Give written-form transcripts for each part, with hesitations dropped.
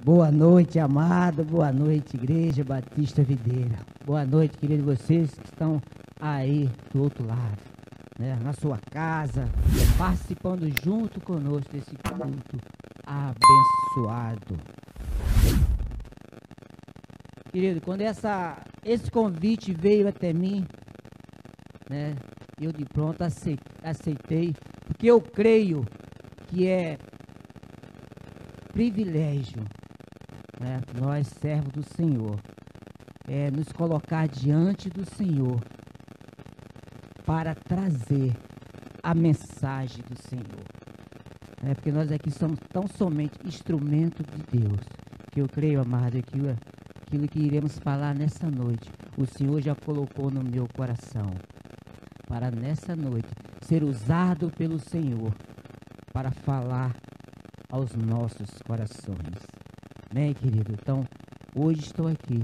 Boa noite, amado. Boa noite, Igreja Batista Videira. Boa noite, queridos, vocês que estão aí do outro lado, né, na sua casa, participando junto conosco desse culto abençoado. Querido, quando esse convite veio até mim, né, eu de pronto aceitei, porque eu creio que é privilégio, né, nós servos do Senhor, nos colocar diante do Senhor para trazer a mensagem do Senhor, porque nós aqui somos tão somente instrumento de Deus, que eu creio, amado, aquilo que iremos falar nessa noite, o Senhor já colocou no meu coração, para nessa noite ser usado pelo Senhor para falar aos nossos corações. Amém, querido? Então, hoje estou aqui,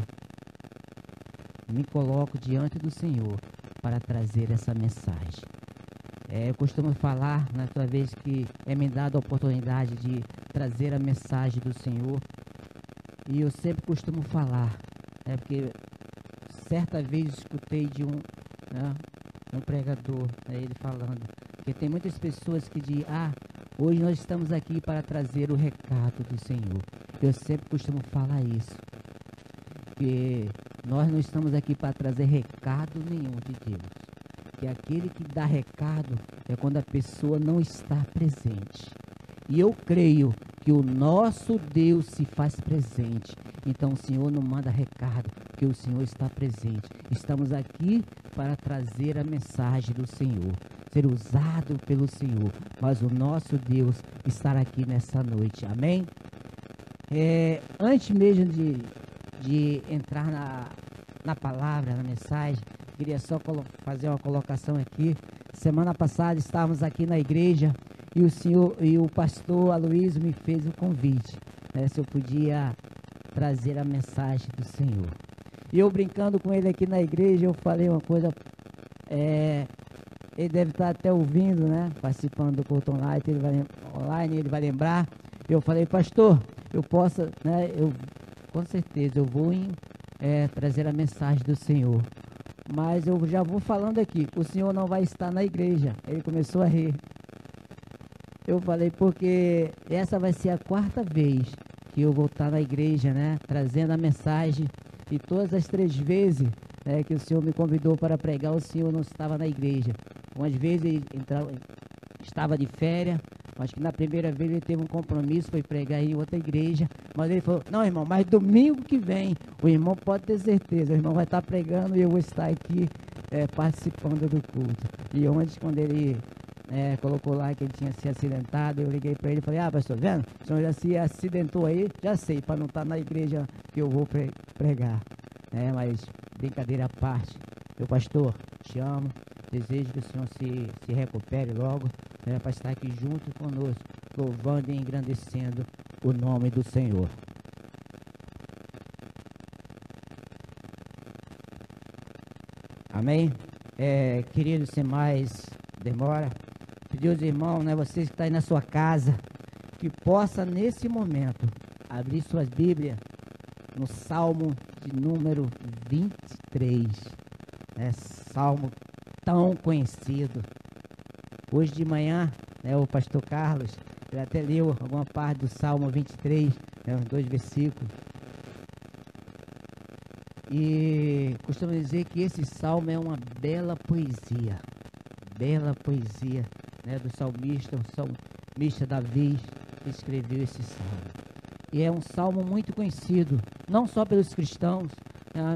me coloco diante do Senhor para trazer essa mensagem. Eu costumo falar, na toda vez que me dado a oportunidade de trazer a mensagem do Senhor, e eu sempre costumo falar, porque certa vez escutei de um pregador, ele falando, que tem muitas pessoas que dizem, hoje nós estamos aqui para trazer o recado do Senhor. Eu sempre costumo falar isso, que nós não estamos aqui para trazer recado nenhum de Deus, que aquele que dá recado é quando a pessoa não está presente. E eu creio que o nosso Deus se faz presente. Então o Senhor não manda recado, porque o Senhor está presente. Estamos aqui para trazer a mensagem do Senhor, ser usado pelo Senhor, mas o nosso Deus estará aqui nessa noite. Amém? Antes mesmo de entrar na palavra, na mensagem, queria só fazer uma colocação aqui. Semana passada estávamos aqui na igreja e o senhor e o pastor Aloysio me fez o convite, se eu podia trazer a mensagem do Senhor. E eu brincando com ele aqui na igreja, eu falei uma coisa, ele deve estar até ouvindo, participando do culto online, ele vai lembrar. Eu falei, pastor, eu posso, com certeza eu vou trazer a mensagem do Senhor, mas eu já vou falando aqui, o senhor não vai estar na igreja. Ele começou a rir. Eu falei, porque essa vai ser a 4ª vez que eu vou estar na igreja, trazendo a mensagem, e todas as 3 vezes que o senhor me convidou para pregar, o senhor não estava na igreja. Umas vezes ele estava de férias, acho que na primeira vez ele teve um compromisso, foi pregar em outra igreja, mas ele falou, não, irmão, mas domingo que vem, o irmão pode ter certeza, o irmão vai estar pregando e eu vou estar aqui participando do culto. E ontem, quando ele colocou lá que ele tinha se acidentado, eu liguei para ele e falei, pastor, vendo? O senhor já se acidentou aí? Já sei, para não estar na igreja que eu vou pregar. Mas brincadeira à parte, meu pastor, te amo, desejo que o senhor se recupere logo, para estar aqui junto conosco, louvando e engrandecendo o nome do Senhor. Amém? Querido, sem mais demora, pedir aos irmãos, vocês que estão aí na sua casa, que possa nesse momento abrir suas Bíblias no Salmo de número 23, Salmo tão conhecido. Hoje de manhã, o pastor Carlos, ele até leu alguma parte do Salmo 23, uns 2 versículos. E costumo dizer que esse salmo é uma bela poesia do salmista, o salmista Davi escreveu esse salmo. E é um salmo muito conhecido, não só pelos cristãos,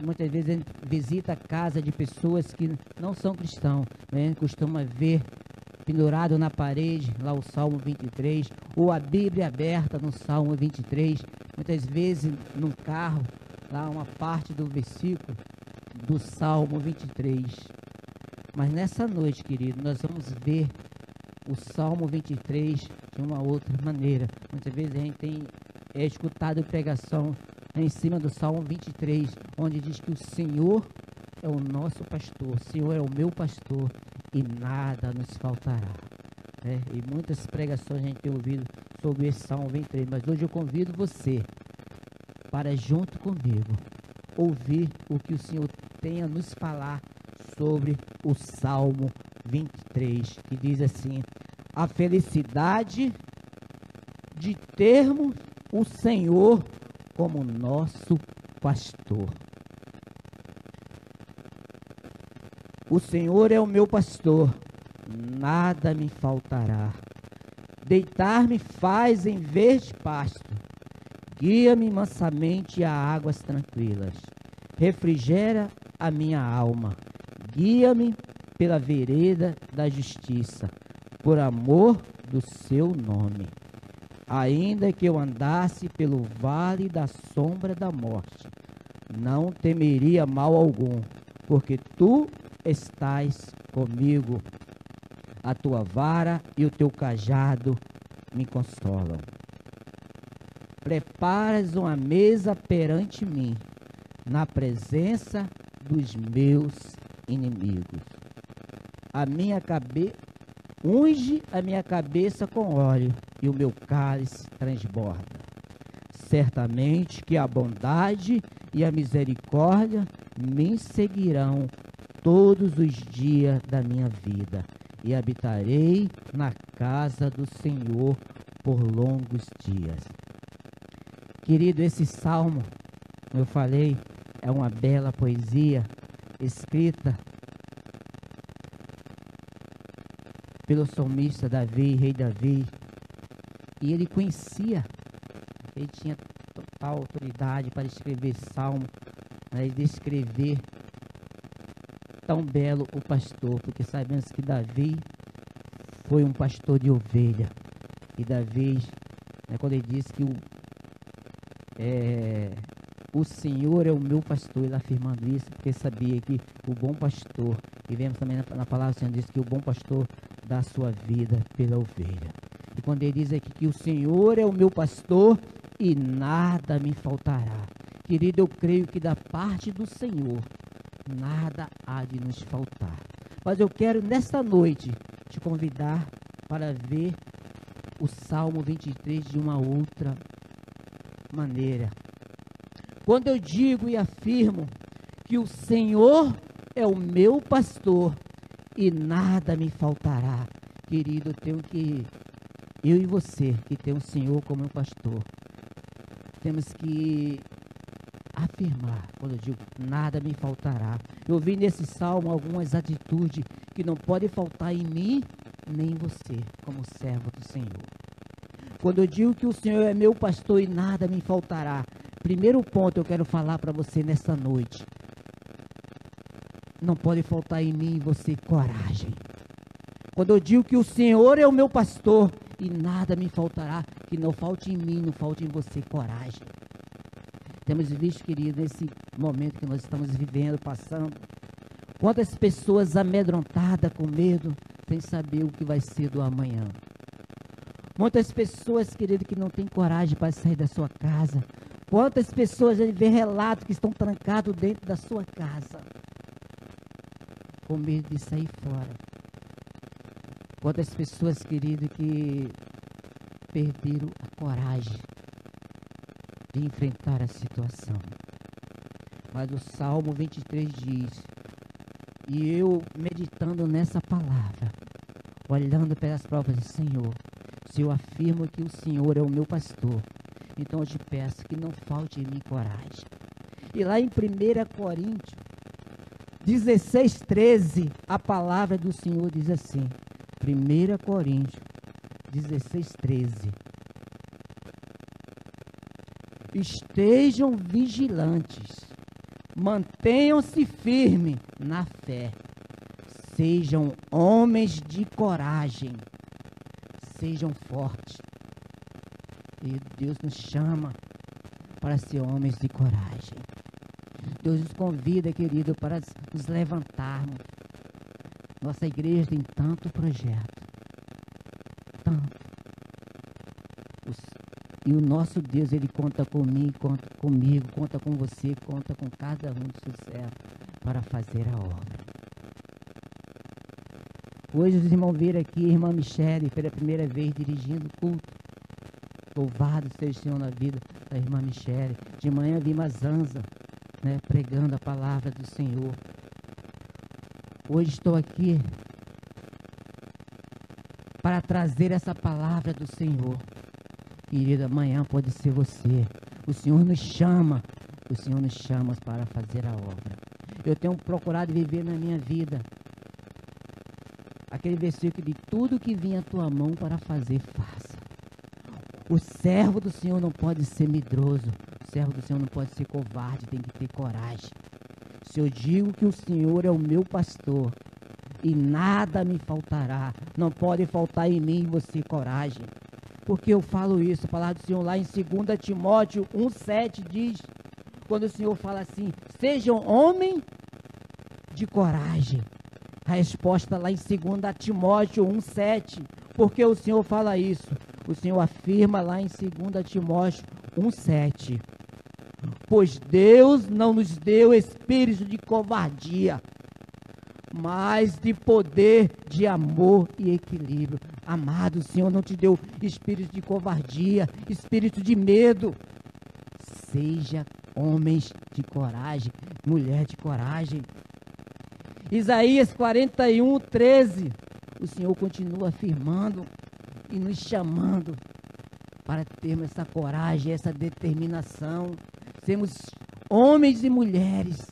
muitas vezes a gente visita a casa de pessoas que não são cristãos, costuma ver pendurado na parede, lá o Salmo 23, ou a Bíblia aberta no Salmo 23, muitas vezes no carro, lá uma parte do versículo do Salmo 23. Mas nessa noite, querido, nós vamos ver o Salmo 23 de uma outra maneira. Muitas vezes a gente tem escutado pregação em cima do Salmo 23, onde diz que o Senhor é o nosso pastor, o Senhor é o meu pastor e nada nos faltará. E muitas pregações a gente tem ouvido sobre esse Salmo 23, mas hoje eu convido você para junto comigo ouvir o que o Senhor tem a nos falar sobre o Salmo 23, que diz assim: a felicidade de termos o Senhor como nosso pastor. O Senhor é o meu pastor, nada me faltará. Deitar-me faz em verde pasto, guia-me mansamente a águas tranquilas. Refrigera a minha alma, guia-me pela vereda da justiça, por amor do seu nome. Ainda que eu andasse pelo vale da sombra da morte, não temeria mal algum, porque tu estás comigo. A tua vara e o teu cajado me consolam. Preparas uma mesa perante mim, na presença dos meus inimigos. Unge a minha cabeça com óleo, e o meu cálice transborda. Certamente que a bondade e a misericórdia me seguirão todos os dias da minha vida, e habitarei na casa do Senhor por longos dias. Querido, esse salmo, como eu falei, é uma bela poesia escrita pelo salmista Davi, rei Davi, e ele conhecia, ele tinha total autoridade para escrever salmo, e descrever tão belo o pastor, porque sabemos que Davi foi um pastor de ovelha. E Davi, quando ele disse que o Senhor é o meu pastor, ele afirmando isso, porque sabia que o bom pastor, e vemos também na palavra do Senhor, diz que o bom pastor dá a sua vida pela ovelha. E quando ele diz aqui que o Senhor é o meu pastor e nada me faltará, querido, eu creio que da parte do Senhor nada há de nos faltar. Mas eu quero nesta noite te convidar para ver o Salmo 23 de uma outra maneira. Quando eu digo e afirmo que o Senhor é o meu pastor e nada me faltará, querido, eu e você que tem o Senhor como meu pastor, temos que afirmar, quando eu digo nada me faltará. Eu vi nesse salmo algumas atitudes que não podem faltar em mim nem em você, como servo do Senhor. Quando eu digo que o Senhor é meu pastor e nada me faltará, primeiro ponto eu quero falar para você nessa noite: não pode faltar em mim e você coragem. Quando eu digo que o Senhor é o meu pastor e nada me faltará, que não falte em mim, não falte em você coragem. Temos visto, querido, nesse momento que nós estamos vivendo, passando, quantas pessoas amedrontadas com medo, sem saber o que vai ser do amanhã. Muitas pessoas, querido, que não têm coragem para sair da sua casa. Quantas pessoas a gente vê relatos que estão trancados dentro da sua casa, com medo de sair fora. Quantas pessoas, querido, que perderam a coragem de enfrentar a situação. Mas o Salmo 23 diz, e eu meditando nessa palavra, olhando pelas provas do Senhor, se eu afirmo que o Senhor é o meu pastor, então eu te peço que não falte em mim coragem. E lá em 1 Coríntios 16:13, a palavra do Senhor diz assim, 1 Coríntios 16:13, estejam vigilantes, mantenham-se firmes na fé, sejam homens de coragem, sejam fortes. E Deus nos chama para ser homens de coragem. Deus nos convida, querido, para nos levantarmos. Nossa igreja tem tanto projeto, tanto. E o nosso Deus, Ele conta comigo, conta com você, conta com cada um dos seus servos para fazer a obra. Hoje os irmãos viram aqui a irmã Michele pela primeira vez dirigindo o culto. Louvado seja o Senhor na vida da irmã Michele. De manhã vi Mazanza, né, pregando a palavra do Senhor. Hoje estou aqui para trazer essa palavra do Senhor. Querida, amanhã pode ser você. O Senhor nos chama para fazer a obra. Eu tenho procurado viver na minha vida aquele versículo de tudo que vinha à tua mão para fazer, faça. O servo do Senhor não pode ser medroso, o servo do Senhor não pode ser covarde, tem que ter coragem. Se eu digo que o Senhor é o meu pastor e nada me faltará, não pode faltar em mim e você coragem. Porque eu falo isso, a palavra do Senhor lá em 2 Timóteo 1,7 diz, quando o Senhor fala assim, sejam homem de coragem. A resposta lá em 2 Timóteo 1,7, porque o Senhor fala isso? O Senhor afirma lá em 2 Timóteo 1,7, pois Deus não nos deu espírito de covardia, mas de poder, de amor e equilíbrio. Amado, o Senhor não te deu espírito de covardia, espírito de medo. Seja homens de coragem, mulher de coragem. Isaías 41:13, o Senhor continua afirmando e nos chamando para termos essa coragem, essa determinação, sermos homens e mulheres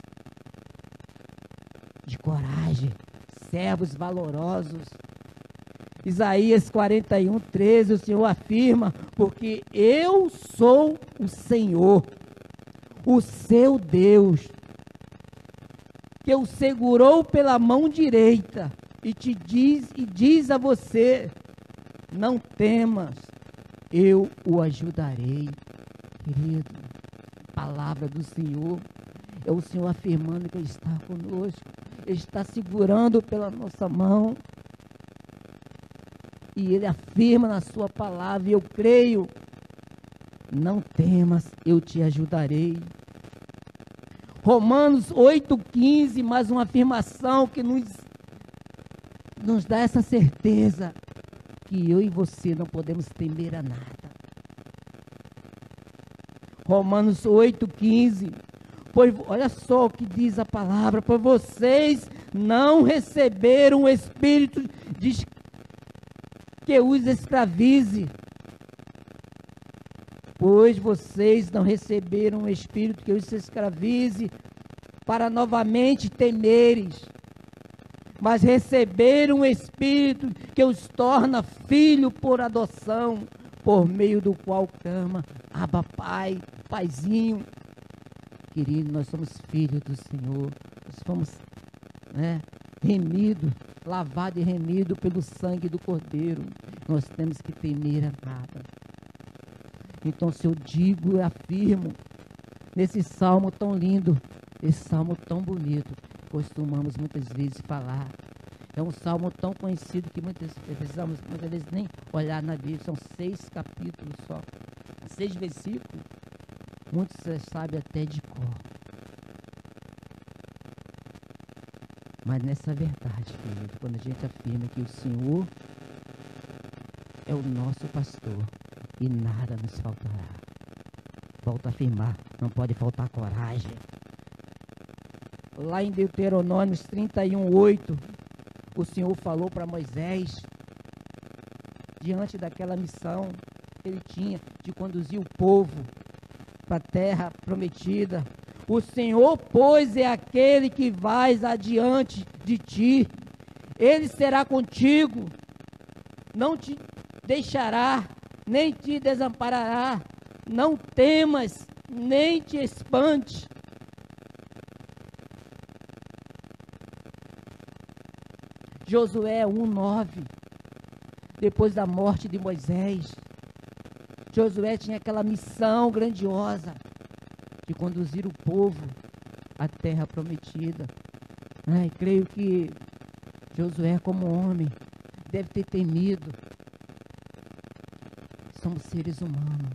de coragem, servos valorosos. Isaías 41:13, o Senhor afirma, porque eu sou o Senhor, o seu Deus, que o segurou pela mão direita e diz a você, não temas, eu o ajudarei. Querido, palavra do Senhor, é o Senhor afirmando que Ele está conosco, Ele está segurando pela nossa mão, e Ele afirma na sua palavra, e eu creio, não temas, eu te ajudarei. Romanos 8:15, mais uma afirmação que nos dá essa certeza, que eu e você não podemos temer a nada. Romanos 8:15, pois olha só o que diz a palavra, pois vocês não receberam o espírito que os escravize, pois vocês não receberam o espírito que os escravize para novamente temeres, mas receberam o espírito que os torna filho por adoção, por meio do qual clama, Abba Pai, Paizinho. Querido, nós somos filhos do Senhor, nós fomos, remidos, lavado e remido pelo sangue do Cordeiro. Nós temos que temer a nada. Então, se eu digo e afirmo, nesse salmo tão lindo, esse salmo tão bonito, costumamos muitas vezes falar, é um salmo tão conhecido que muitas vezes nem olhar na Bíblia, são 6 capítulos só, 6 versículos, muitos você sabe até de cor. Mas nessa verdade, querido, quando a gente afirma que o Senhor é o nosso pastor e nada nos faltará, volto a afirmar, não pode faltar coragem. Lá em Deuteronômio 31:8, o Senhor falou para Moisés, diante daquela missão que ele tinha de conduzir o povo para a terra prometida, o Senhor, pois, é aquele que vai adiante de ti, Ele será contigo, não te deixará, nem te desamparará, não temas, nem te espante. Josué 1:9, depois da morte de Moisés, Josué tinha aquela missão grandiosa de conduzir o povo à terra prometida. Creio que Josué, como homem, deve ter temido. Somos seres humanos.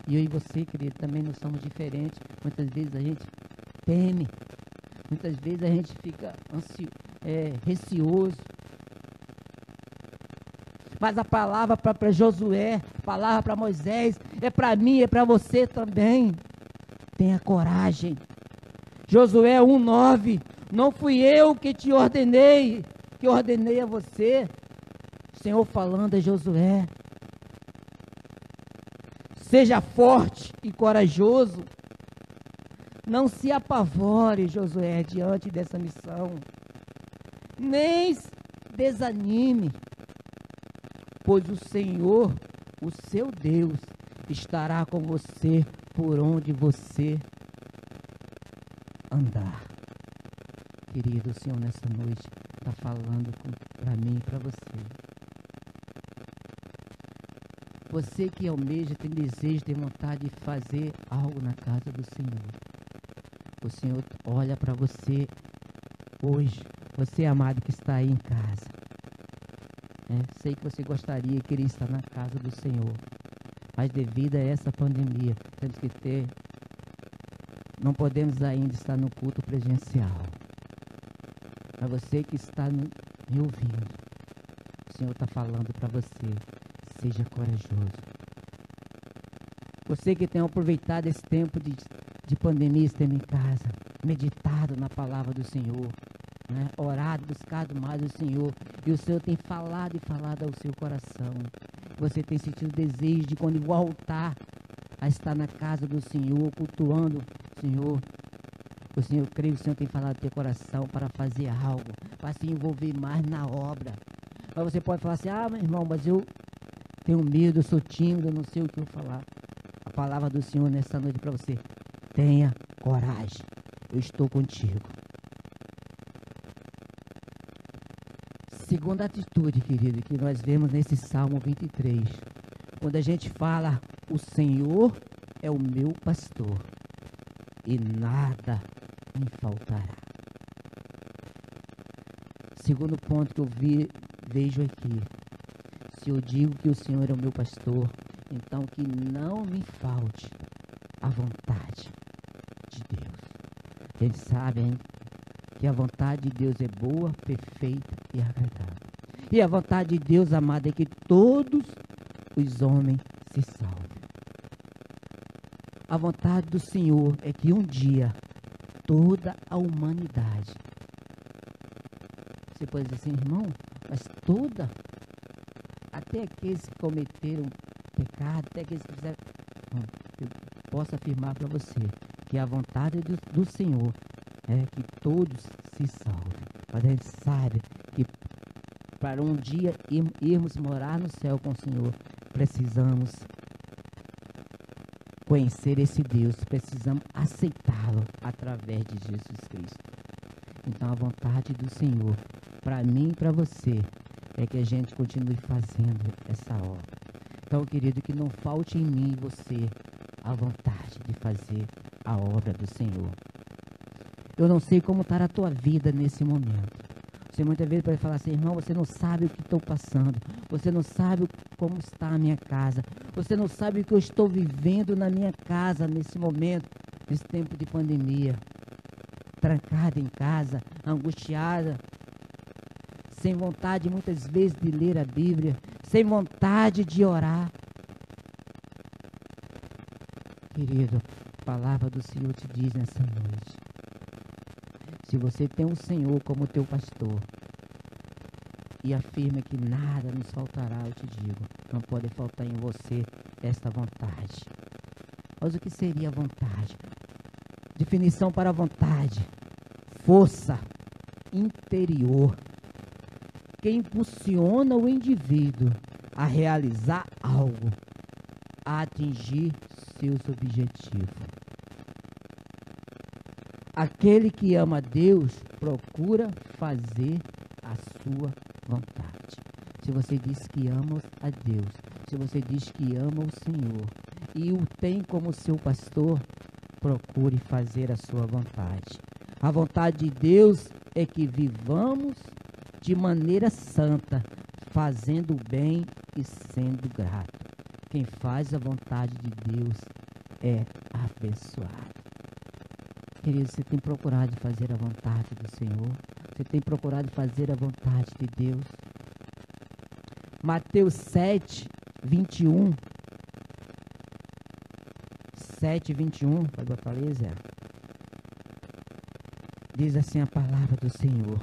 E eu e você, querido, também não somos diferentes. Muitas vezes a gente teme. Muitas vezes a gente fica receoso. Mas a palavra para Josué, a palavra para Moisés, é para mim, é para você também. Tenha coragem. Josué 1:9, não fui eu que te ordenei, que ordenei a você. O Senhor falando a Josué. Seja forte e corajoso. Não se apavore, Josué, diante dessa missão. Nem desanime, pois o Senhor, o seu Deus, estará com você por onde você andar. Querido, o Senhor nessa noite está falando para mim e para você. Você que almeja, tem desejo, tem vontade de fazer algo na casa do Senhor. O Senhor olha para você hoje, você amado que está aí em casa. Sei que você gostaria, queria estar na casa do Senhor, mas devido a essa pandemia, temos que não podemos ainda estar no culto presencial. Mas você que está me ouvindo, o Senhor está falando para você, seja corajoso. Você que tem aproveitado esse tempo de pandemia, estando em casa, meditado na palavra do Senhor, orado, buscado mais o Senhor, e o Senhor tem falado e falado ao seu coração. Você tem sentido desejo de quando voltar a estar na casa do Senhor, cultuando o Senhor. O Senhor, eu creio que o Senhor tem falado ao teu coração para fazer algo, para se envolver mais na obra. Mas você pode falar assim, meu irmão, mas eu tenho medo, eu sou tímido, eu não sei o que eu vou falar. A palavra do Senhor nessa noite para você, tenha coragem, eu estou contigo. Segunda atitude, querido, que nós vemos nesse Salmo 23, quando a gente fala, o Senhor é o meu pastor e nada me faltará. Segundo ponto que eu vejo aqui, se eu digo que o Senhor é o meu pastor, então que não me falte a vontade de Deus. A gente sabe, que a vontade de Deus é boa, perfeita e agradável. E a vontade de Deus, amado, é que todos os homens se salvem. A vontade do Senhor é que um dia toda a humanidade, você pode dizer assim, irmão, mas toda, até aqueles que cometeram pecado, até aqueles que fizeram, eu posso afirmar para você que a vontade do Senhor é que todos se salvem. Mas a gente sabe que para um dia irmos morar no céu com o Senhor, precisamos conhecer esse Deus, precisamos aceitá-lo através de Jesus Cristo. Então a vontade do Senhor, para mim e para você, é que a gente continue fazendo essa obra. Então, querido, que não falte em mim e você a vontade de fazer a obra do Senhor. Eu não sei como está a tua vida nesse momento. Você muitas vezes pode falar assim, irmão, você não sabe o que estou passando. Você não sabe como está a minha casa. Você não sabe o que eu estou vivendo na minha casa nesse momento, nesse tempo de pandemia. Trancada em casa, angustiada, sem vontade muitas vezes de ler a Bíblia, sem vontade de orar. Querido, a palavra do Senhor te diz nessa noite, se você tem o Senhor como teu pastor e afirma que nada nos faltará, eu te digo, não pode faltar em você esta vontade. Mas o que seria a vontade? Definição para a vontade: força interior que impulsiona o indivíduo a realizar algo, a atingir seus objetivos. Aquele que ama Deus procura fazer a sua vontade. Se você diz que ama a Deus, se você diz que ama o Senhor e o tem como seu pastor, procure fazer a sua vontade. A vontade de Deus é que vivamos de maneira santa, fazendo o bem e sendo grato. Quem faz a vontade de Deus é abençoado. Querido, você tem procurado fazer a vontade do Senhor? Você tem procurado fazer a vontade de Deus? Mateus 7, 21 7:21, vai botar ali, Zé. Diz assim a palavra do Senhor: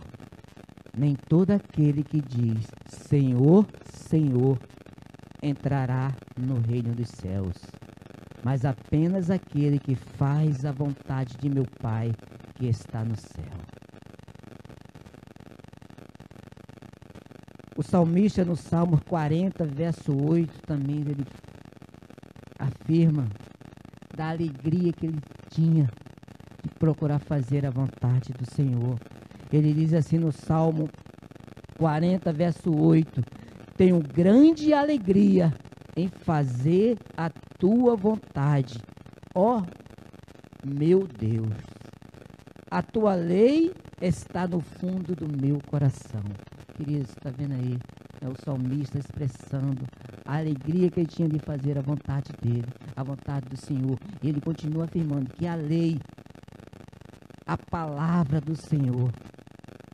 nem todo aquele que diz Senhor, Senhor, entrará no reino dos céus, mas apenas aquele que faz a vontade de meu Pai que está no céu. O salmista no Salmo 40, verso 8, também ele afirma da alegria que ele tinha de procurar fazer a vontade do Senhor. Ele diz assim no Salmo 40, verso 8: tenho grande alegria em fazer a tua vontade, ó meu Deus. A tua lei está no fundo do meu coração. Queridos, está vendo aí? É o salmista expressando a alegria que ele tinha de fazer a vontade dele, a vontade do Senhor. E ele continua afirmando que a lei, a palavra do Senhor,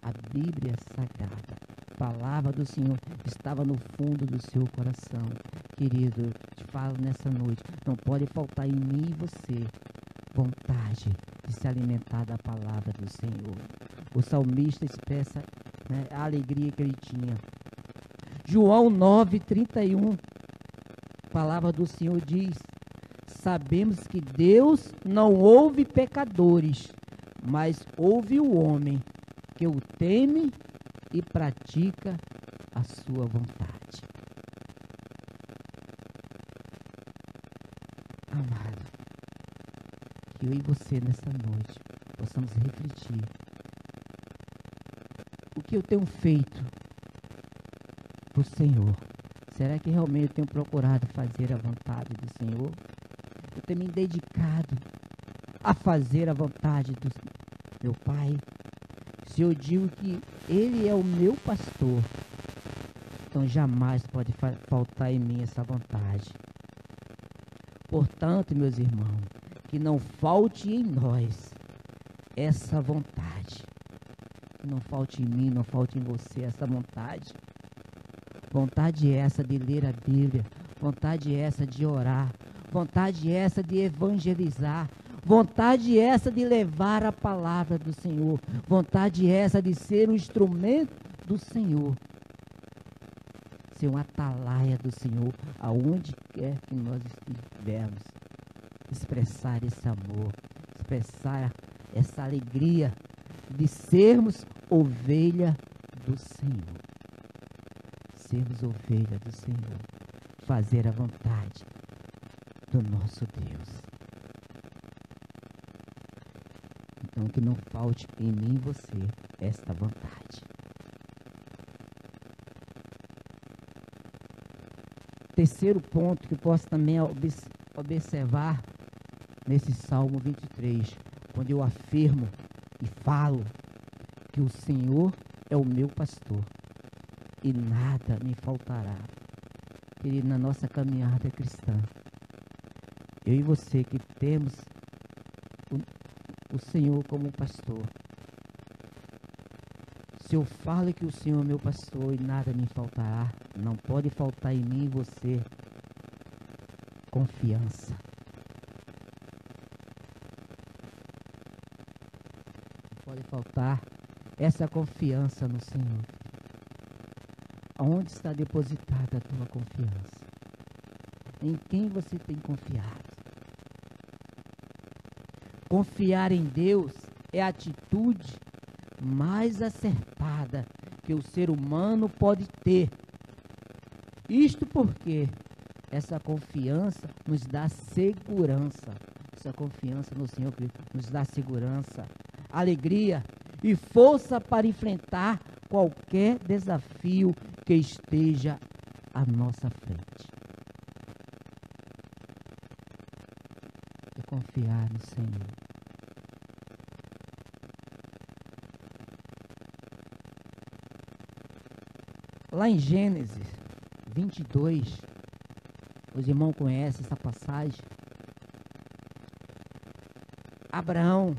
a Bíblia Sagrada, a palavra do Senhor estava no fundo do seu coração. Querido, eu te falo nessa noite, não pode faltar em mim e você vontade de se alimentar da palavra do Senhor. O salmista expressa, né, a alegria que ele tinha. João 9:31, a palavra do Senhor diz: sabemos que Deus não ouve pecadores, mas ouve o homem que o teme e pratica a sua vontade. Amado, que eu e você nessa noite possamos refletir: o que eu tenho feito para o Senhor? Será que realmente eu tenho procurado fazer a vontade do Senhor? Eu tenho me dedicado a fazer a vontade do meu Pai? Se eu digo que Ele é o meu pastor, então jamais pode faltar em mim essa vontade. Portanto, meus irmãos, que não falte em nós essa vontade. Que não falte em mim, não falte em você essa vontade. Vontade essa de ler a Bíblia, vontade essa de orar, vontade essa de evangelizar, vontade essa de levar a palavra do Senhor, vontade essa de ser um instrumento do Senhor, ser um atalaia do Senhor, aonde quer que nós estivermos, expressar esse amor, expressar essa alegria de sermos ovelha do Senhor. Sermos ovelha do Senhor, fazer a vontade do nosso Deus. Então que não falte em mim e você esta vontade. Terceiro ponto que eu posso também observar nesse Salmo 23, quando eu afirmo e falo que o Senhor é o meu pastor e nada me faltará. Querido, na nossa caminhada cristã, eu e você que temos o Senhor como pastor, se eu falo que o Senhor é meu pastor e nada me faltará, não pode faltar em mim e você confiança. Não pode faltar essa confiança no Senhor. Onde está depositada a tua confiança? Em quem você tem confiado? Confiar em Deus é a atitude mais acertada que o ser humano pode ter. Isto porque essa confiança nos dá segurança. Essa confiança no Senhor nos dá segurança, alegria e força para enfrentar qualquer desafio que esteja à nossa frente. É confiar no Senhor. Lá em Gênesis 22, os irmãos conhecem essa passagem. Abraão,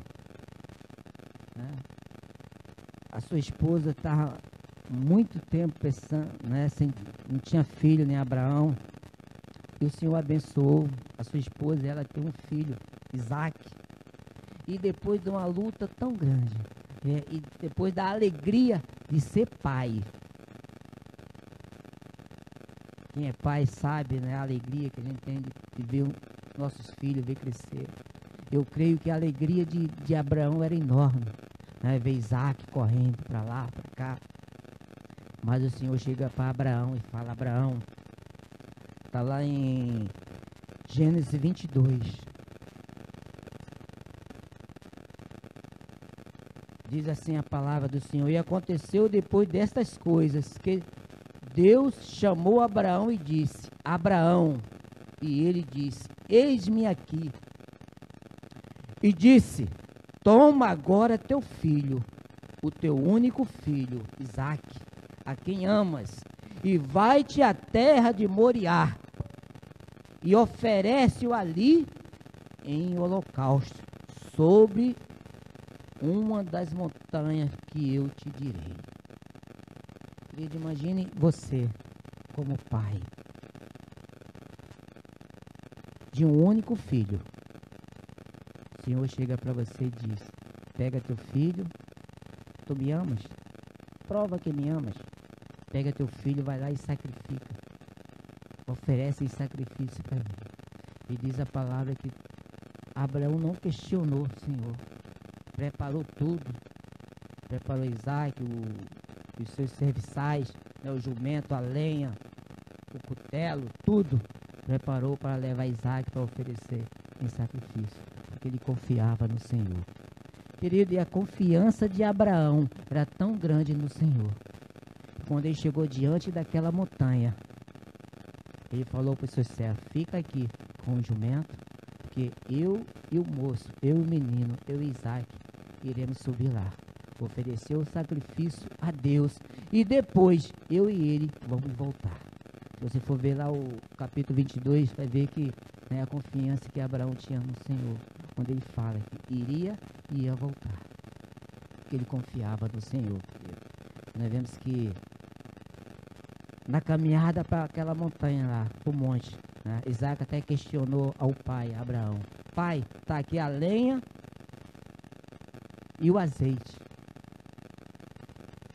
né, a sua esposa estava muito tempo pensando, né, não tinha filho nem Abraão. E o Senhor abençoou a sua esposa, ela tem um filho, Isaac. E depois de uma luta tão grande, e depois da alegria de ser pai. Quem é pai sabe, né, a alegria que a gente tem de ver nossos filhos, ver crescer. Eu creio que a alegria de Abraão era enorme, né, ver Isaac correndo para lá, para cá. Mas o Senhor chega para Abraão e fala: Abraão, está lá em Gênesis 22. Diz assim a palavra do Senhor: e aconteceu depois destas coisas, que Deus chamou Abraão e disse: Abraão. E ele disse: eis-me aqui. E disse: toma agora teu filho, o teu único filho, Isaque, a quem amas, e vai-te à terra de Moriá, e oferece-o ali em holocausto, sobre uma das montanhas que eu te direi. Querido, imagine você como pai de um único filho. O Senhor chega para você e diz: pega teu filho, tu me amas? Prova que me amas. Pega teu filho, vai lá e sacrifica. Oferece em sacrifício para mim. E diz a palavra que Abraão não questionou o Senhor. Preparou tudo. Preparou Isaac, os seus serviçais, né, o jumento, a lenha, o cutelo, tudo. Preparou para levar Isaac para oferecer em sacrifício. Porque ele confiava no Senhor. Querido, e a confiança de Abraão era tão grande no Senhor. Quando ele chegou diante daquela montanha, ele falou para o seu servo: fica aqui com o jumento, porque eu e o moço, eu e o menino, eu e Isaac, iremos subir lá, oferecer o sacrifício a Deus, e depois eu e ele vamos voltar. Se você for ver lá o capítulo 22, vai ver que, né, a confiança que Abraão tinha no Senhor, quando ele fala que iria e ia voltar, porque ele confiava no Senhor. Nós vemos que na caminhada para aquela montanha lá, para o monte, né, Isaac até questionou ao pai, Abraão: pai, está aqui a lenha e o azeite,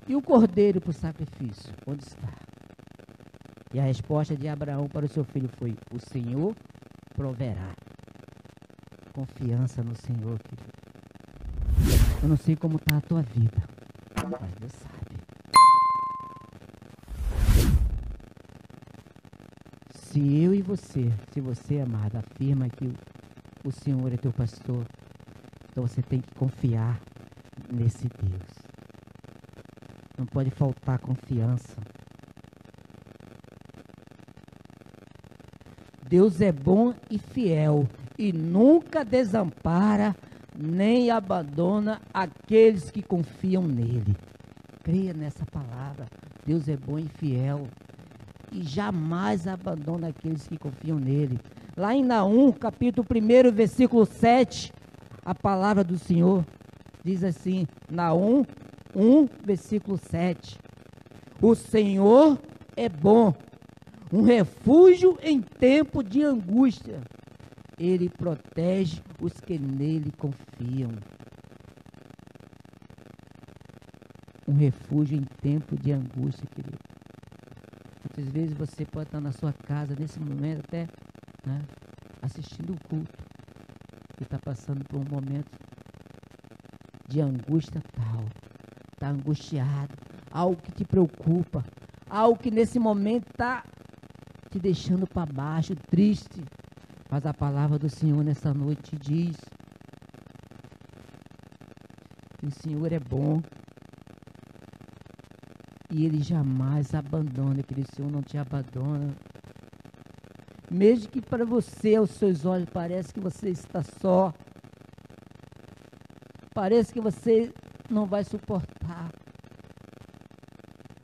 e o cordeiro para o sacrifício, onde está? E a resposta de Abraão para o seu filho foi: o Senhor proverá. Confiança no Senhor, querido. Eu não sei como está a tua vida, mas Deus sabe. Se eu e você, se você, amada, afirma que o Senhor é teu pastor, então você tem que confiar nesse Deus. Não pode faltar confiança. Deus é bom e fiel e nunca desampara nem abandona aqueles que confiam nele. Creia nessa palavra. Deus é bom e fiel e jamais abandona aqueles que confiam nele. Lá em Naum, capítulo 1, versículo 7, a palavra do Senhor diz assim, Naum 1, versículo 7. O Senhor é bom, um refúgio em tempo de angústia. Ele protege os que nele confiam. Um refúgio em tempo de angústia, querido. Muitas vezes você pode estar na sua casa, nesse momento até, né, assistindo o culto, e está passando por um momento de angústia tal. Está angustiado, algo que te preocupa, algo que nesse momento está te deixando para baixo, triste. Mas a palavra do Senhor nessa noite diz que o Senhor é bom e Ele jamais abandona, que o Senhor não te abandona. Mesmo que para você, aos seus olhos, parece que você está só, parece que você não vai suportar.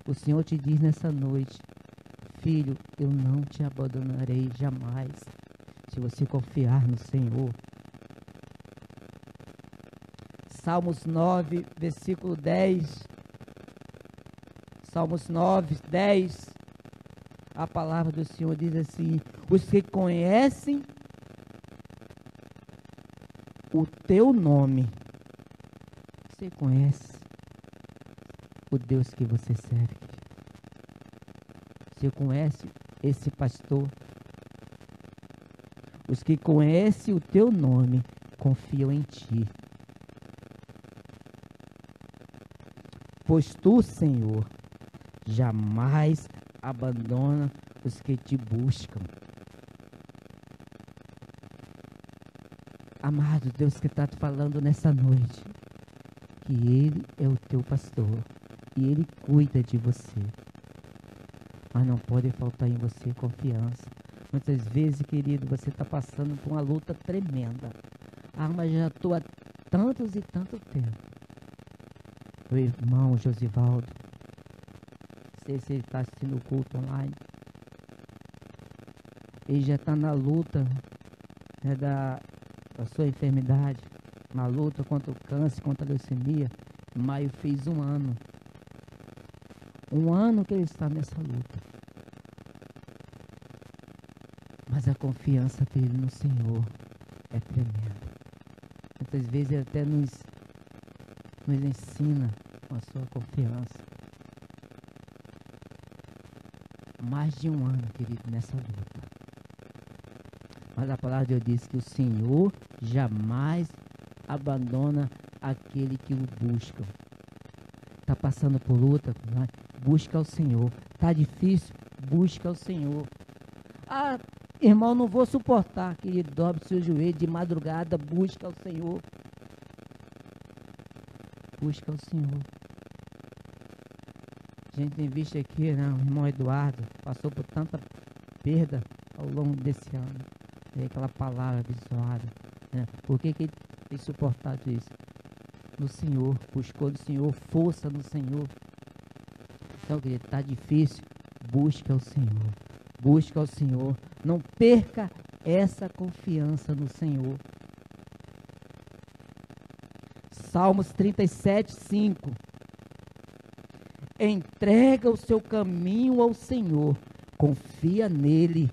O Senhor te diz nessa noite: filho, eu não te abandonarei jamais, se você confiar no Senhor. Salmos 9, versículo 10. Salmos 9, 10. A palavra do Senhor diz assim: Os que conhecem o teu nome. Você conhece o Deus que você serve? Você conhece esse pastor? Os que conhecem o teu nome confiam em ti. Pois tu, Senhor, jamais abandona os que te buscam. Amado Deus que está te falando nessa noite, que Ele é o teu pastor e Ele cuida de você. Mas não pode faltar em você confiança. Muitas vezes, querido, você está passando por uma luta tremenda. Ah, mas já estou há tantos e tanto tempo. Meu irmão Josivaldo, não sei se ele está assistindo o culto online. Ele já está na luta, né, da sua enfermidade, na luta contra o câncer, contra a leucemia. Em maio fez 1 ano. 1 ano que ele está nessa luta. Mas a confiança dele no Senhor é tremenda. Muitas vezes ele até nos ensina com a sua confiança. Mais de 1 ano, querido, nessa luta. Mas a palavra de Deus diz que o Senhor jamais abandona aquele que o busca. Está passando por luta, busca o Senhor. Está difícil, busca o Senhor. Ah, irmão, não vou suportar, querido, dobre seu joelho de madrugada, busca o Senhor. Busca o Senhor. A gente tem visto aqui, né, o irmão Eduardo passou por tanta perda ao longo desse ano. E aquela palavra abençoada, né? Por que ele tem suportado isso? No Senhor, buscou no Senhor, força no Senhor. Então, querido, está difícil, busca o Senhor. Busca o Senhor. Não perca essa confiança no Senhor. Salmos 37, 5. Entrega o seu caminho ao Senhor, confia nele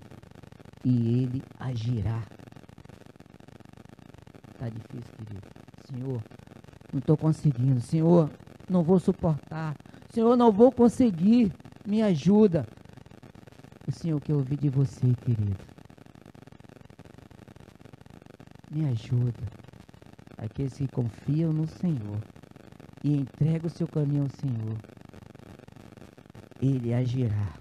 e ele agirá. Está difícil, querido. Senhor, não estou conseguindo. Senhor, não vou suportar. Senhor, não vou conseguir. Me ajuda. O Senhor quer ouvir de você, querido. Me ajuda. Aqueles que confiam no Senhor e entregam o seu caminho ao Senhor, Ele agirá.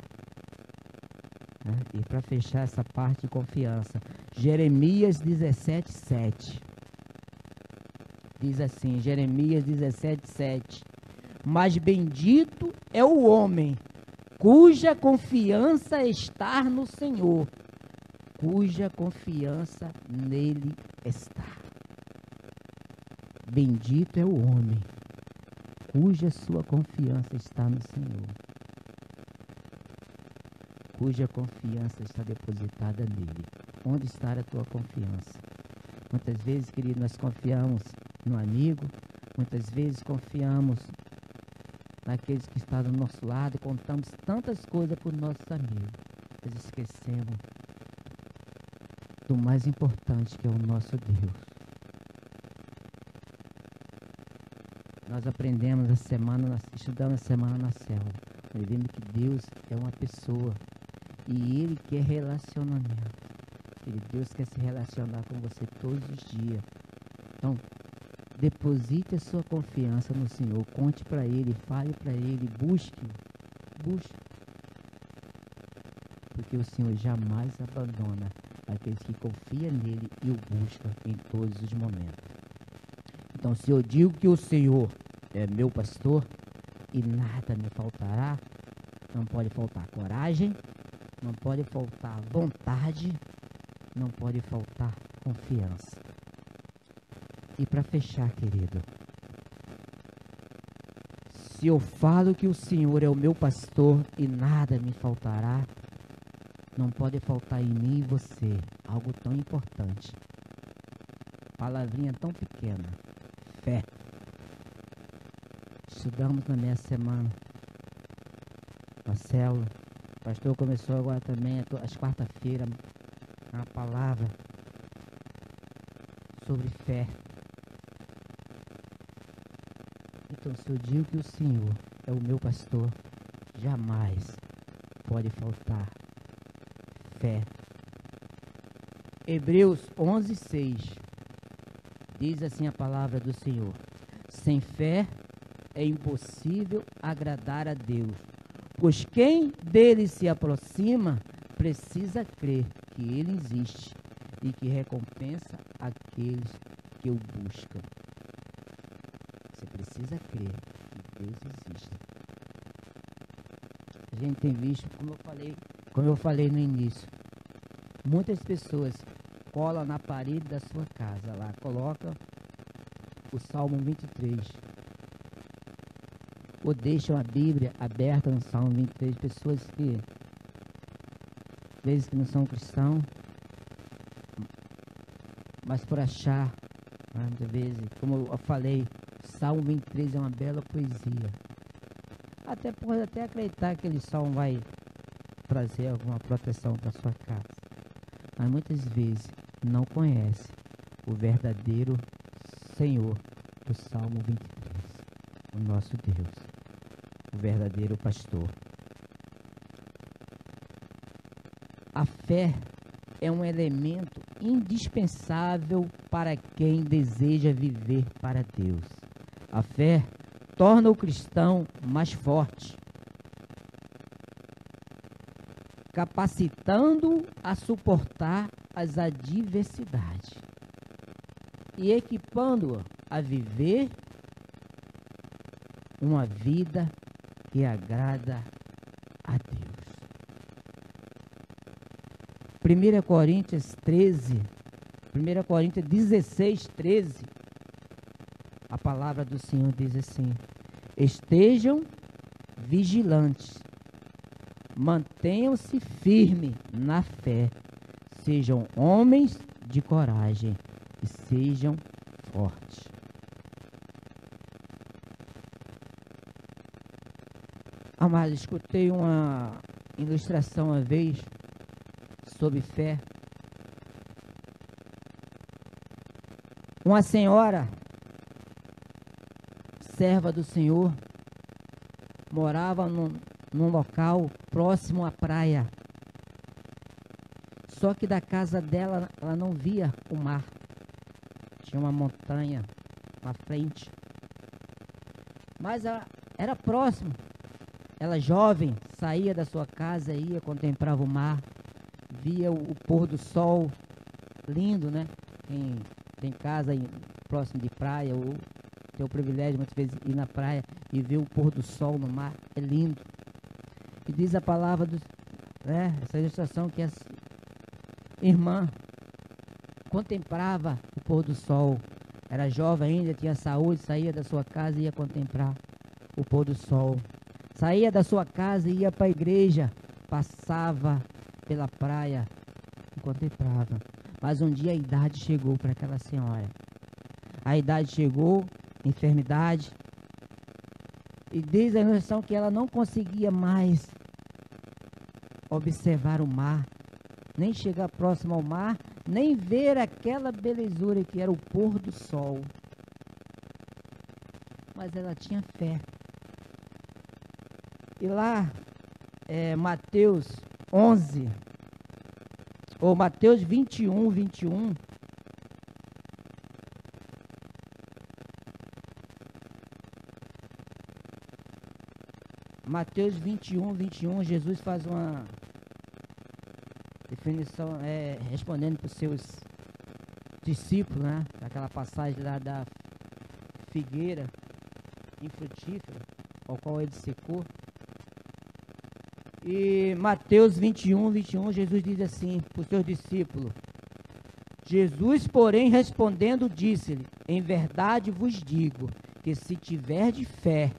E para fechar essa parte de confiança, Jeremias 17, 7. Diz assim, Jeremias 17, 7. Mas bendito é o homem cuja confiança está no Senhor, cuja confiança nele está. Bendito é o homem cuja sua confiança está no Senhor, cuja confiança está depositada nele. Onde está a tua confiança? Muitas vezes, querido, nós confiamos no amigo, muitas vezes confiamos naqueles que estão do nosso lado, contamos tantas coisas para os nossos amigos, mas esquecemos do mais importante, que é o nosso Deus. Nós aprendemos a semana, estudamos a semana na célula, nós vimos que Deus é uma pessoa e Ele quer relacionamento. Deus quer se relacionar com você todos os dias. Então, deposite a sua confiança no Senhor, conte para Ele, fale para Ele, busque, porque o Senhor jamais abandona aqueles que confiam nele e o buscam em todos os momentos. Então, se eu digo que o Senhor é meu pastor e nada me faltará, não pode faltar coragem, não pode faltar vontade, não pode faltar confiança. E para fechar, querido, se eu falo que o Senhor é o meu pastor e nada me faltará, não pode faltar em mim e você algo tão importante, palavrinha tão pequena, fé. Estudamos na minha semana a célula, o pastor começou agora também às quarta-feiras, uma palavra sobre fé. Então, se eu digo que o Senhor é o meu pastor, jamais pode faltar fé. Hebreus 11:6 diz assim a palavra do Senhor: sem fé é impossível agradar a Deus, pois quem dele se aproxima precisa crer que ele existe e que recompensa aqueles que o buscam. Você precisa crer que Deus existe. A gente tem visto, como eu falei no início, muitas pessoas colam na parede da sua casa lá, coloca o Salmo 23, ou deixam a Bíblia aberta no Salmo 23, pessoas que às vezes que não são cristãos, mas por achar, muitas vezes, como eu falei, Salmo 23 é uma bela poesia. Até pode até acreditar que aquele salmo vai trazer alguma proteção para sua casa, mas muitas vezes não conhece o verdadeiro Senhor do Salmo 23, o nosso Deus, o verdadeiro pastor. A fé é um elemento indispensável para quem deseja viver para Deus. A fé torna o cristão mais forte, capacitando-o a suportar as adversidades e equipando-o a viver uma vida que agrada a Deus. 1 Coríntios 16, 13, a palavra do Senhor diz assim: estejam vigilantes, mantenham-se firmes na fé, sejam homens de coragem e sejam fortes. Amado, escutei uma ilustração uma vez sobre fé. Uma senhora, serva do Senhor, morava num local próximo à praia. Só que da casa dela, ela não via o mar. Tinha uma montanha na frente. Mas ela era próximo. Ela, jovem, saía da sua casa, ia, contemplava o mar, via o pôr do sol, lindo, né? Tem casa próximo de praia, ou tem o privilégio, muitas vezes, ir na praia e ver o pôr do sol no mar, é lindo. E diz a palavra, essa ilustração, que essa irmã contemplava o pôr do sol, era jovem ainda, tinha saúde, saía da sua casa e ia contemplar o pôr do sol. Saía da sua casa e ia para a igreja, passava pela praia e contemplava. Mas um dia a idade chegou para aquela senhora. A idade chegou, enfermidade. E diz a ilustração que ela não conseguia mais observar o mar, nem chegar próximo ao mar, nem ver aquela belezura que era o pôr do sol. Mas ela tinha fé. E lá, Mateus 11, ou Mateus 21, Mateus 21, Jesus faz uma definição, respondendo para os seus discípulos, né? Aquela passagem lá da figueira infrutífera, ao qual ele secou. E Mateus 21, Jesus diz assim para os seus discípulos: Jesus, porém, respondendo, disse-lhe: em verdade vos digo, que se tiverdes fé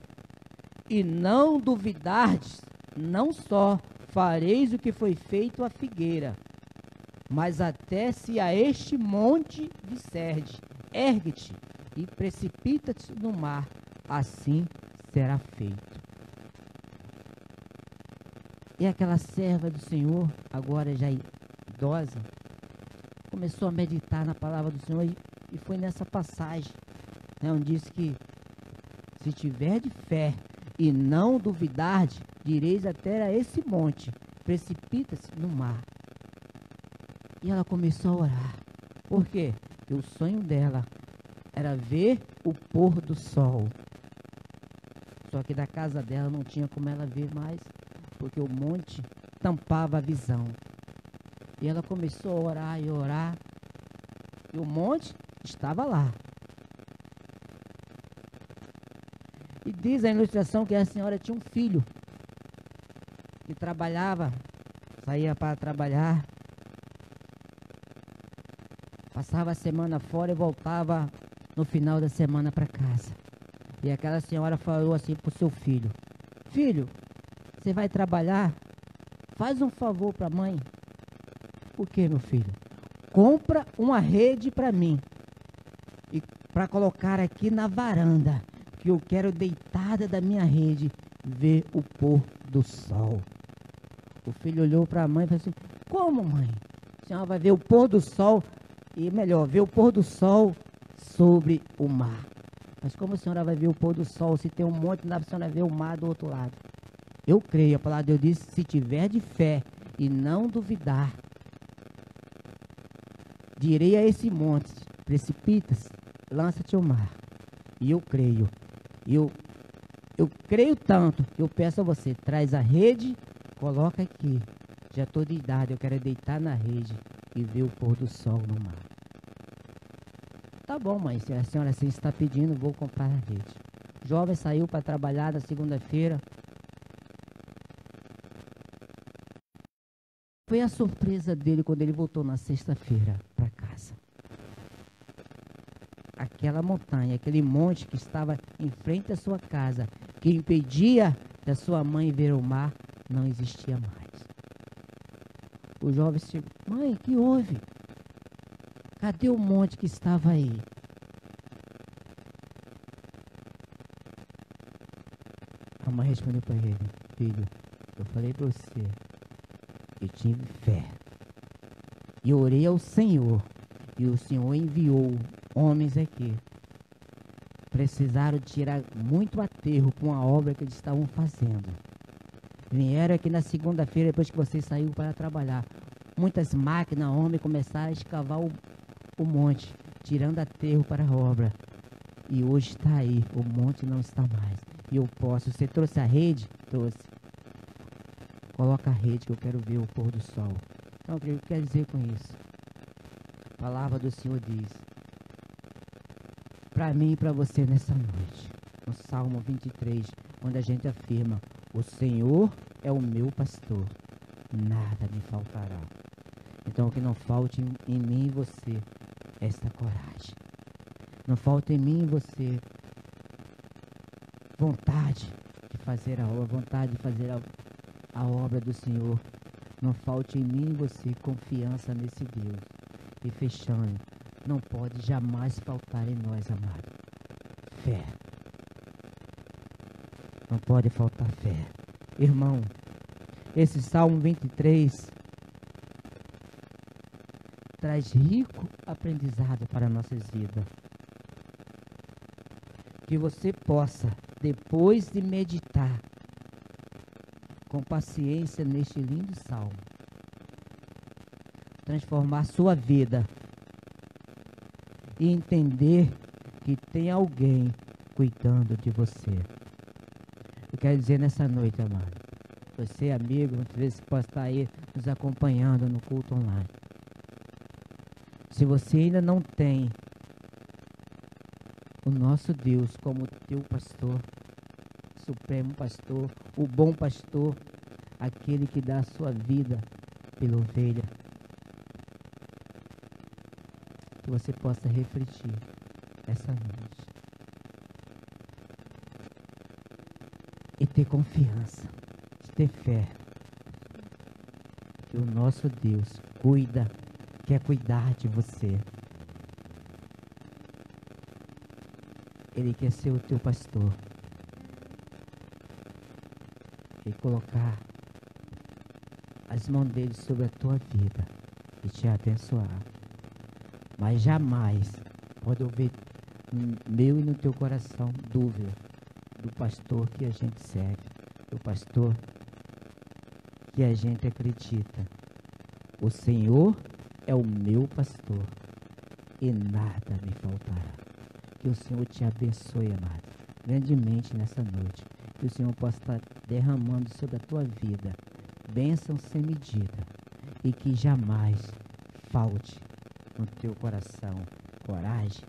e não duvidardes, não só fareis o que foi feito à figueira, mas até se a este monte disserdes: ergue-te e precipita-te no mar, assim será feito. E aquela serva do Senhor, agora já idosa, começou a meditar na palavra do Senhor e foi nessa passagem, né, onde diz que se tiver de fé e não duvidar, direis até a esse monte, precipita-se no mar. E ela começou a orar. Por quê? Porque o sonho dela era ver o pôr do sol. Só que da casa dela não tinha como ela ver mais, porque o monte tampava a visão. E ela começou a orar e orar, e o monte estava lá. E diz a ilustração que a senhora tinha um filho que trabalhava, saía para trabalhar, passava a semana fora e voltava no final da semana para casa. E aquela senhora falou assim para o seu filho: filho, você vai trabalhar? Faz um favor para a mãe. O que, meu filho? Compra uma rede para mim e para colocar aqui na varanda, que eu quero deitada da minha rede ver o pôr do sol. O filho olhou para a mãe e falou assim: como, mãe? A senhora vai ver o pôr do sol, e melhor, ver o pôr do sol sobre o mar. Mas como a senhora vai ver o pôr do sol se tem um monte, não dá para a senhora ver o mar do outro lado? Eu creio, a palavra de Deus diz: se tiver de fé e não duvidar, direi a esse monte, precipita-se, lança-te ao mar. E eu creio, eu creio tanto que eu peço a você: traz a rede, coloca aqui. Já estou de idade, eu quero deitar na rede e ver o pôr do sol no mar. Tá bom, mãe, se a senhora assim está pedindo, vou comprar a rede. O jovem saiu para trabalhar na segunda-feira. Foi a surpresa dele quando ele voltou na sexta-feira para casa. Aquela montanha, aquele monte que estava em frente à sua casa, que impedia da sua mãe ver o mar, não existia mais. O jovem disse: mãe, que houve? Cadê o monte que estava aí? A mãe respondeu para ele: filho, eu falei para você, eu tive fé e orei ao Senhor, e o Senhor enviou homens aqui. Precisaram tirar muito aterro com a obra que eles estavam fazendo. Vieram aqui na segunda-feira, depois que você saiu para trabalhar. Muitas máquinas, homens, começaram a escavar o monte, tirando aterro para a obra. E hoje está aí, o monte não está mais. E eu posso. Você trouxe a rede? Trouxe. Coloca a rede que eu quero ver o pôr do sol. Então, o que eu quero dizer com isso? A palavra do Senhor diz para mim e para você nessa noite, no Salmo 23, onde a gente afirma: o Senhor é o meu pastor, nada me faltará. Então, que não falte em mim e você esta coragem. Não falte em mim e você vontade de fazer a obra, vontade de fazer a obra do Senhor. Não falte em mim e você confiança nesse Deus. E fechando, não pode jamais faltar em nós, amado, fé. Não pode faltar fé. Irmão, esse Salmo 23 traz rico aprendizado para nossas vidas. Que você possa, depois de meditar com paciência neste lindo salmo, transformar sua vida e entender que tem alguém cuidando de você. Eu quero dizer nessa noite, amado, você, amigo, muitas vezes pode estar aí nos acompanhando no culto online. Se você ainda não tem o nosso Deus como teu pastor, supremo pastor, o bom pastor, aquele que dá a sua vida pela ovelha, que você possa refletir essa noite e ter confiança, ter fé que o nosso Deus cuida, quer cuidar de você. Ele quer ser o teu pastor e colocar as mãos dele sobre a tua vida e te abençoar. mas jamais pode haver no meu e no teu coração dúvida do pastor que a gente serve, do pastor que a gente acredita. O Senhor é o meu pastor e nada me faltará. Que o Senhor te abençoe, amado, grandemente nessa noite. Que o Senhor possa estar derramando sobre a tua vida bênção sem medida e que jamais falte no teu coração coragem,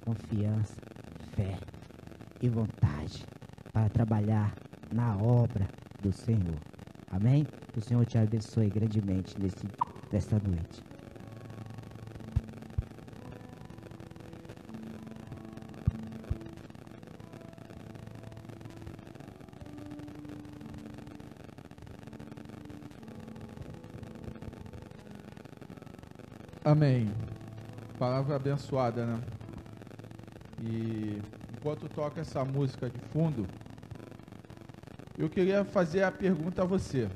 confiança, fé e vontade para trabalhar na obra do Senhor. Amém? Que o Senhor te abençoe grandemente nesta noite. Amém. Palavra abençoada, né? E enquanto toca essa música de fundo, eu queria fazer a pergunta a você.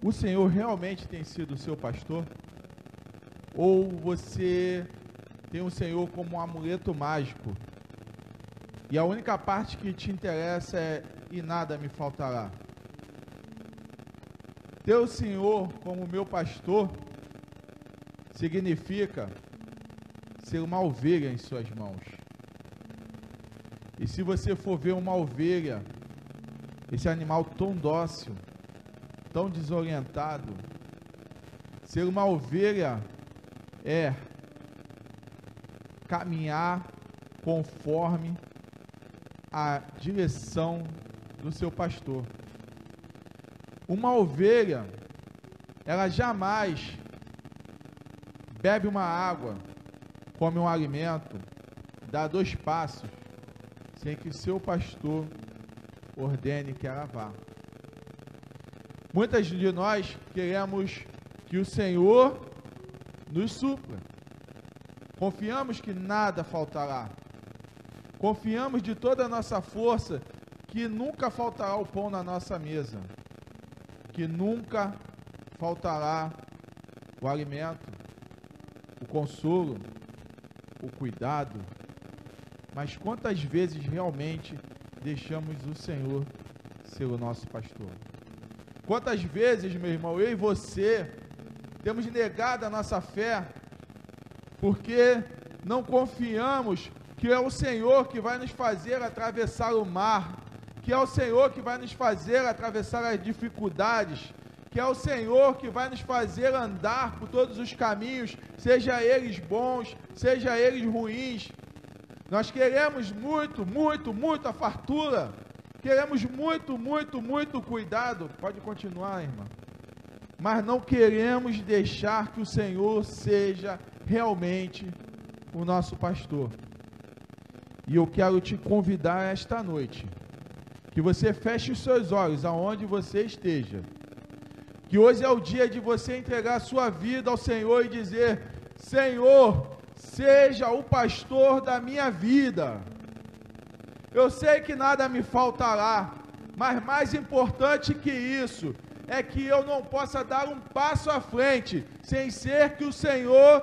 O Senhor realmente tem sido o seu pastor? Ou você tem o Senhor como um amuleto mágico? E a única parte que te interessa é e nada me faltará. Ter o Senhor como meu pastor significa ser uma ovelha em suas mãos. E se você for ver uma ovelha, esse animal tão dócil, tão desorientado, ser uma ovelha é caminhar conforme a direção do seu pastor. Uma ovelha, ela jamais bebe uma água, come um alimento, dá 2 passos, sem que seu pastor ordene que ela vá. Muitas de nós queremos que o Senhor nos supra. Confiamos que nada faltará. Confiamos de toda a nossa força que nunca faltará o pão na nossa mesa, que nunca faltará o alimento, o consolo, o cuidado. Mas quantas vezes realmente deixamos o Senhor ser o nosso pastor? Quantas vezes, meu irmão, eu e você temos negado a nossa fé porque não confiamos que é o Senhor que vai nos fazer atravessar o mar, que é o Senhor que vai nos fazer atravessar as dificuldades, que é o Senhor que vai nos fazer andar por todos os caminhos, seja eles bons, seja eles ruins. Nós queremos muito a fartura, queremos muito cuidado. Pode continuar, irmã. Mas não queremos deixar que o Senhor seja realmente o nosso pastor. E eu quero te convidar esta noite, que você feche os seus olhos aonde você esteja, que hoje é o dia de você entregar a sua vida ao Senhor e dizer: Senhor, seja o pastor da minha vida. Eu sei que nada me faltará, mas mais importante que isso, é que eu não possa dar um passo à frente, sem ser que o Senhor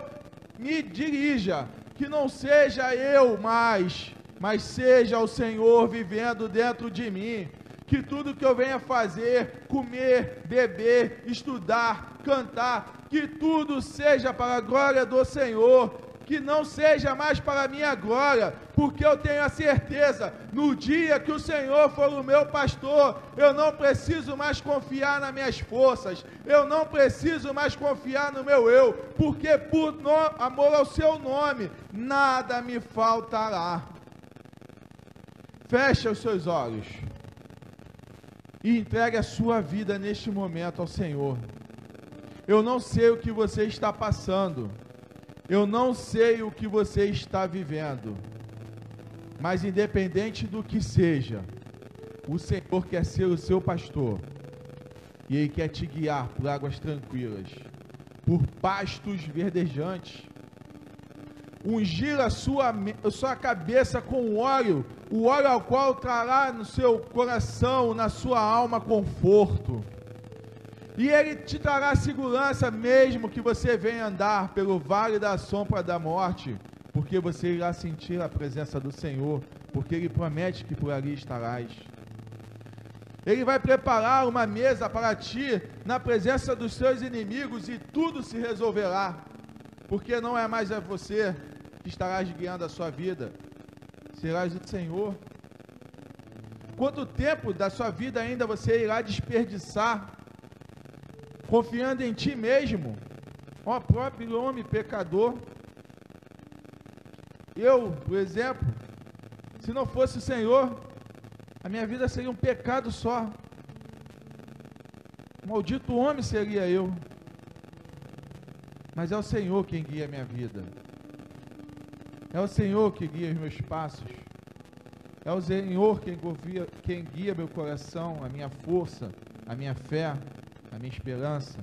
me dirija, que não seja eu mais, mas seja o Senhor vivendo dentro de mim. Que tudo que eu venha fazer, comer, beber, estudar, cantar, que tudo seja para a glória do Senhor, que não seja mais para a minha glória, porque eu tenho a certeza, no dia que o Senhor for o meu pastor, eu não preciso mais confiar nas minhas forças, eu não preciso mais confiar no meu eu, porque por amor ao seu nome, nada me faltará. Feche os seus olhos e entregue a sua vida neste momento ao Senhor. Eu não sei o que você está passando, eu não sei o que você está vivendo, mas independente do que seja, o Senhor quer ser o seu pastor, e Ele quer te guiar por águas tranquilas, por pastos verdejantes, ungir a sua cabeça com óleo, o óleo ao qual trará no seu coração, na sua alma, conforto. E Ele te dará segurança, mesmo que você venha andar pelo vale da sombra da morte, porque você irá sentir a presença do Senhor, porque Ele promete que por ali estarás. Ele vai preparar uma mesa para ti na presença dos seus inimigos e tudo se resolverá, porque não é mais você que estarás guiando a sua vida, serás o Senhor. Quanto tempo da sua vida ainda você irá desperdiçar confiando em ti mesmo, ó próprio homem pecador? Eu, por exemplo, se não fosse o Senhor, a minha vida seria um pecado só. Maldito homem seria eu. Mas é o Senhor quem guia a minha vida. É o Senhor que guia os meus passos. É o Senhor quem guia meu coração, a minha força, a minha fé, a minha esperança.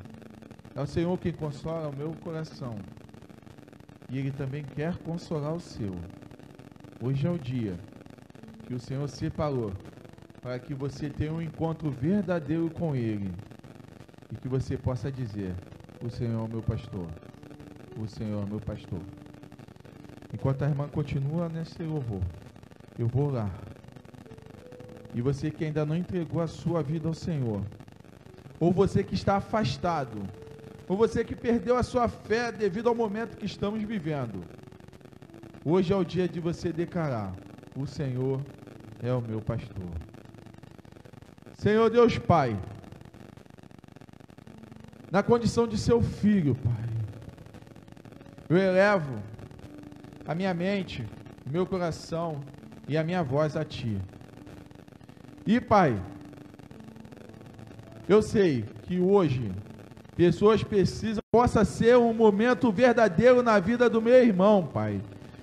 É o Senhor quem consola o meu coração. E Ele também quer consolar o seu. Hoje é o dia que o Senhor separou para que você tenha um encontro verdadeiro com Ele e que você possa dizer: o Senhor é o meu pastor, o Senhor é o meu pastor. Enquanto a irmã continua nesse louvor, eu vou lá. E você que ainda não entregou a sua vida ao Senhor, ou você que está afastado, ou você que perdeu a sua fé devido ao momento que estamos vivendo, hoje é o dia de você declarar: o Senhor é o meu pastor. Senhor Deus Pai, na condição de seu filho, Pai, eu elevo a minha mente, o meu coração e a minha voz a Ti. E Pai, eu sei que hoje pessoas precisam, possa ser um momento verdadeiro na vida do meu irmão, Pai,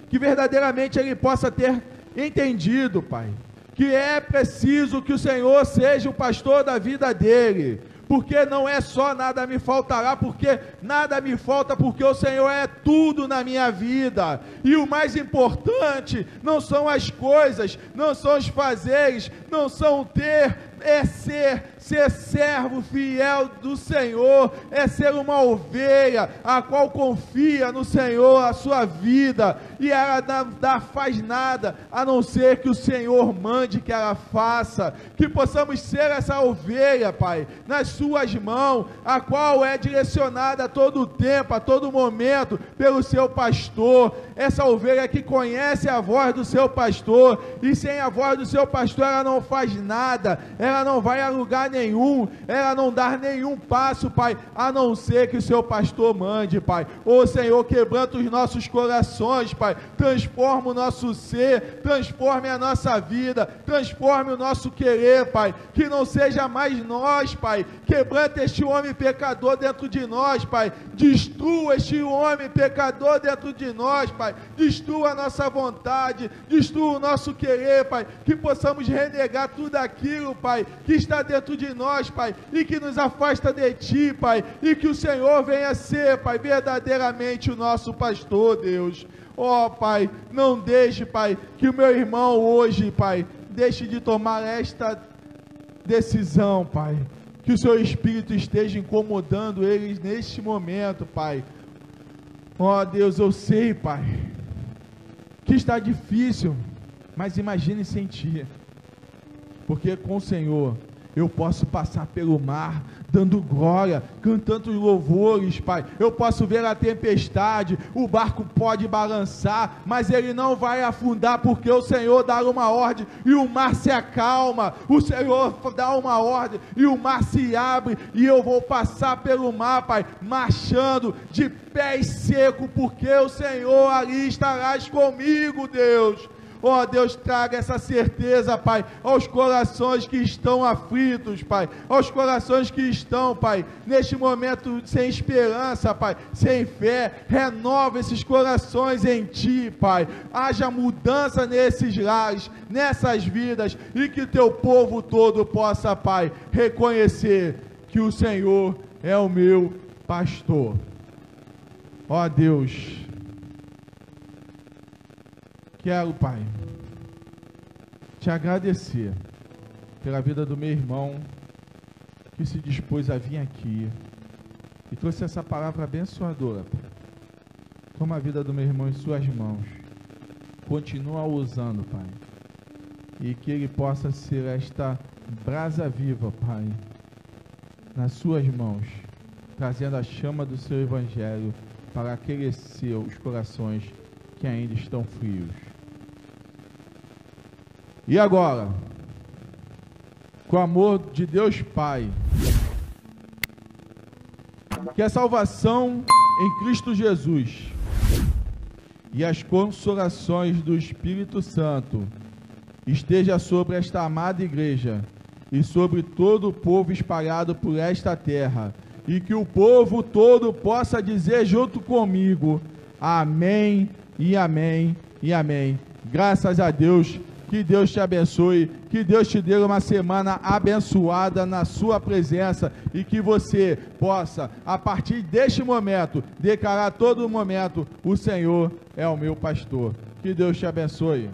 que verdadeiramente ele possa ter entendido, Pai, que é preciso que o Senhor seja o pastor da vida dele, porque não é só nada me faltará, porque nada me falta, porque o Senhor é tudo na minha vida, e o mais importante não são as coisas, não são os fazeres, não são o ter, é ser servo fiel do Senhor, é ser uma ovelha, a qual confia no Senhor a sua vida, e ela não faz nada, a não ser que o Senhor mande que ela faça, que possamos ser essa ovelha, Pai, nas suas mãos, a qual é direcionada a todo tempo, a todo momento, pelo seu pastor, essa ovelha que conhece a voz do seu pastor, e sem a voz do seu pastor ela não faz nada, ela não vai a lugar nenhum, ela não dá nenhum passo, Pai, a não ser que o seu pastor mande, Pai. Ô Senhor, quebranta os nossos corações, Pai, transforma o nosso ser, transforme a nossa vida, transforme o nosso querer, Pai, que não seja mais nós, Pai, quebranta este homem pecador dentro de nós, Pai, destrua este homem pecador dentro de nós, Pai, destrua a nossa vontade, destrua o nosso querer, Pai, que possamos renegar tudo aquilo, Pai, que está dentro de nós, Pai, e que nos afasta de Ti, Pai, e que o Senhor venha ser, Pai, verdadeiramente o nosso pastor, Deus. Ó, Pai, não deixe, Pai, que o meu irmão hoje, Pai, deixe de tomar esta decisão, Pai, que o Seu Espírito esteja incomodando eles neste momento, Pai. Ó, Deus, eu sei, Pai, que está difícil, mas imagine sem Ti, porque com o Senhor eu posso passar pelo mar, dando glória, cantando os louvores, Pai. Eu posso ver a tempestade, o barco pode balançar, mas ele não vai afundar, porque o Senhor dá uma ordem e o mar se acalma. O Senhor dá uma ordem e o mar se abre, e eu vou passar pelo mar, Pai, marchando de pés secos, porque o Senhor ali estarás comigo, Deus. Ó Deus, traga essa certeza, Pai, aos corações que estão aflitos, Pai, aos corações que estão, Pai, neste momento sem esperança, Pai, sem fé. Renova esses corações em Ti, Pai, haja mudança nesses lares, nessas vidas, e que Teu povo todo possa, Pai, reconhecer que o Senhor é o meu pastor. Ó Deus, quero, Pai, Te agradecer pela vida do meu irmão, que se dispôs a vir aqui e trouxe essa palavra abençoadora. Toma a vida do meu irmão em suas mãos. Continua usando, Pai. E que ele possa ser esta brasa viva, Pai, nas suas mãos, trazendo a chama do seu evangelho para aquecer os corações que ainda estão frios. E agora, com o amor de Deus Pai, que a salvação em Cristo Jesus e as consolações do Espírito Santo esteja sobre esta amada igreja e sobre todo o povo espalhado por esta terra, e que o povo todo possa dizer junto comigo: amém e amém e amém. Graças a Deus. Que Deus te abençoe, que Deus te dê uma semana abençoada na sua presença e que você possa, a partir deste momento, declarar todo momento: o Senhor é o meu pastor. Que Deus te abençoe.